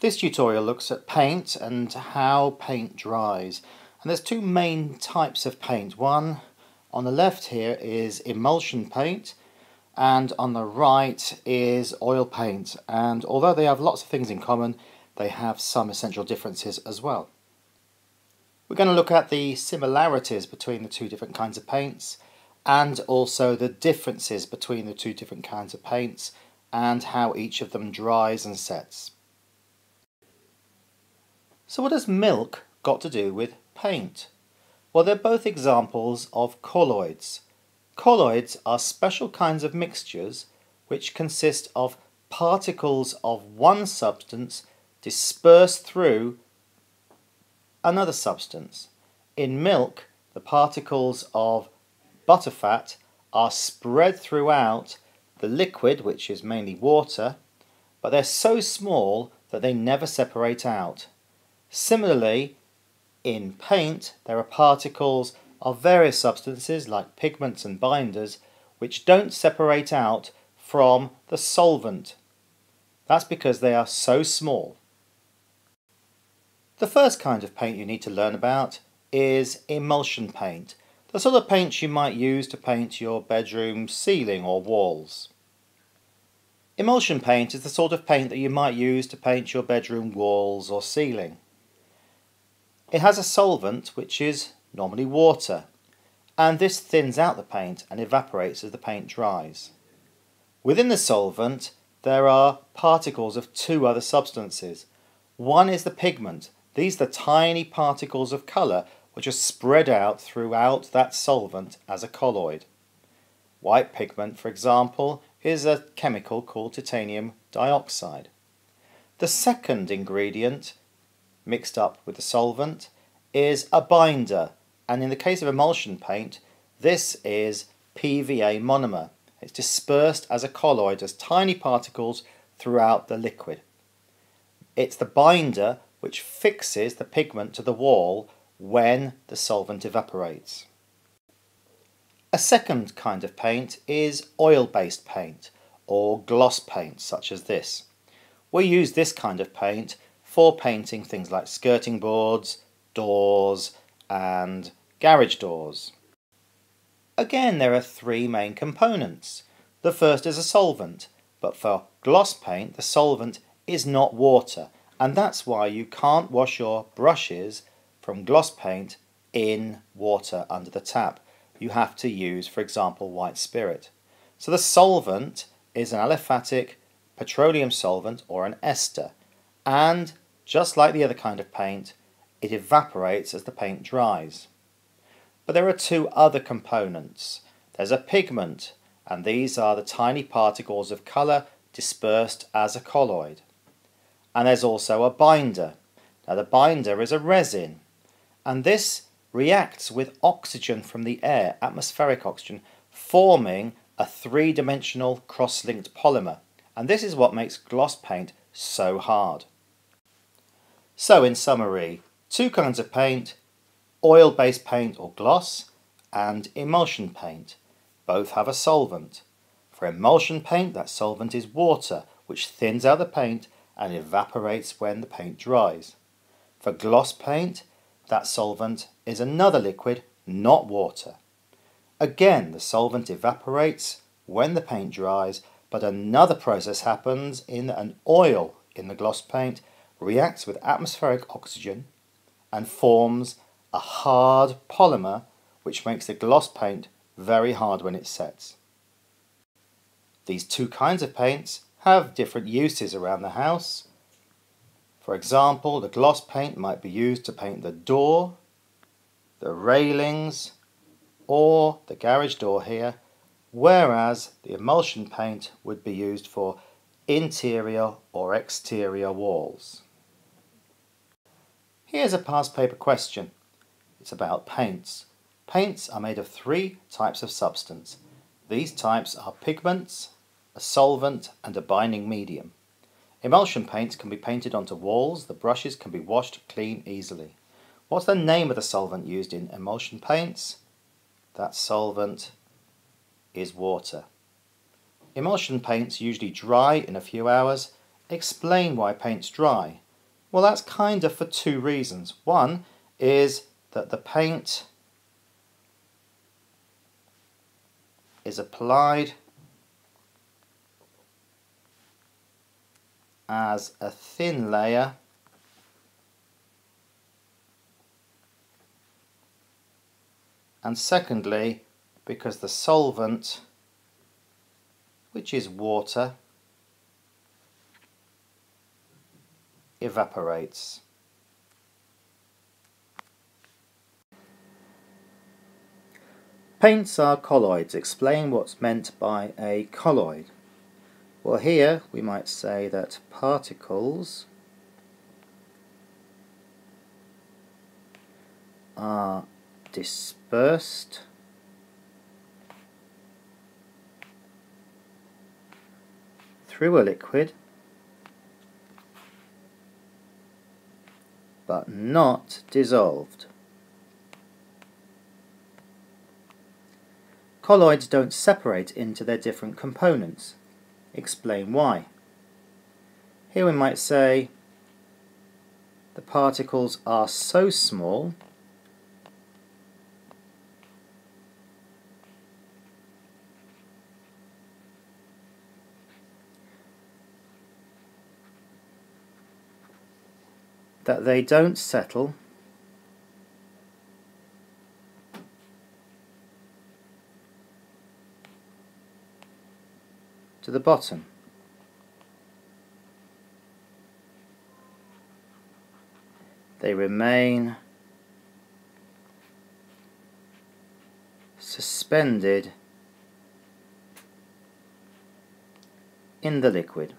This tutorial looks at paint and how paint dries. And there's two main types of paint. One on the left here is emulsion paint, and on the right is oil paint. And although they have lots of things in common, they have some essential differences as well. We're going to look at the similarities between the two different kinds of paints, and also the differences between the two different kinds of paints and how each of them dries and sets. So what has milk got to do with paint? Well, they're both examples of colloids. Colloids are special kinds of mixtures which consist of particles of one substance dispersed through another substance. In milk, the particles of butterfat are spread throughout the liquid, which is mainly water, but they're so small that they never separate out. Similarly, in paint, there are particles of various substances like pigments and binders which don't separate out from the solvent. That's because they are so small. The first kind of paint you need to learn about is emulsion paint, the sort of paint you might use to paint your bedroom ceiling or walls. Emulsion paint is the sort of paint that you might use to paint your bedroom walls or ceiling. It has a solvent which is normally water, and this thins out the paint and evaporates as the paint dries. Within the solvent there are particles of two other substances. One is the pigment. These are the tiny particles of colour which are spread out throughout that solvent as a colloid. White pigment, for example, is a chemical called titanium dioxide. The second ingredient mixed up with the solvent is a binder, and in the case of emulsion paint, this is PVA monomer. It's dispersed as a colloid as tiny particles throughout the liquid. It's the binder which fixes the pigment to the wall when the solvent evaporates. A second kind of paint is oil-based paint, or gloss paint, such as this. We use this kind of paint for painting things like skirting boards, doors, and garage doors. Again, there are three main components. The first is a solvent, but for gloss paint, the solvent is not water, and that's why you can't wash your brushes from gloss paint in water under the tap. You have to use, for example, white spirit. So the solvent is an aliphatic petroleum solvent or an ester, and just like the other kind of paint, it evaporates as the paint dries. But there are two other components. There's a pigment, and these are the tiny particles of colour dispersed as a colloid. And there's also a binder. Now the binder is a resin, and this reacts with oxygen from the air, atmospheric oxygen, forming a three-dimensional cross-linked polymer. And this is what makes gloss paint so hard. So in summary, two kinds of paint: oil-based paint or gloss, and emulsion paint. Both have a solvent. For emulsion paint, that solvent is water, which thins out the paint and evaporates when the paint dries. For gloss paint, that solvent is another liquid, not water. Again, the solvent evaporates when the paint dries, but another process happens in an oil in the gloss paint reacts with atmospheric oxygen and forms a hard polymer which makes the gloss paint very hard when it sets. These two kinds of paints have different uses around the house. For example, the gloss paint might be used to paint the door, the railings, or the garage door here, whereas the emulsion paint would be used for interior or exterior walls. Here's a past paper question. It's about paints. Paints are made of three types of substance. These types are pigments, a solvent, and a binding medium. Emulsion paints can be painted onto walls. The brushes can be washed clean easily. What's the name of the solvent used in emulsion paints? That solvent is water. Emulsion paints usually dry in a few hours. Explain why paints dry. Well, that's kind of for two reasons. One is that the paint is applied as a thin layer and secondly because the solvent, which is water, evaporates. Paints are colloids. Explain what's meant by a colloid. Well, here we might say that particles are dispersed through a liquid but not dissolved. Colloids don't separate into their different components. Explain why. Here we might say the particles are so small that they don't settle to the bottom. They remain suspended in the liquid.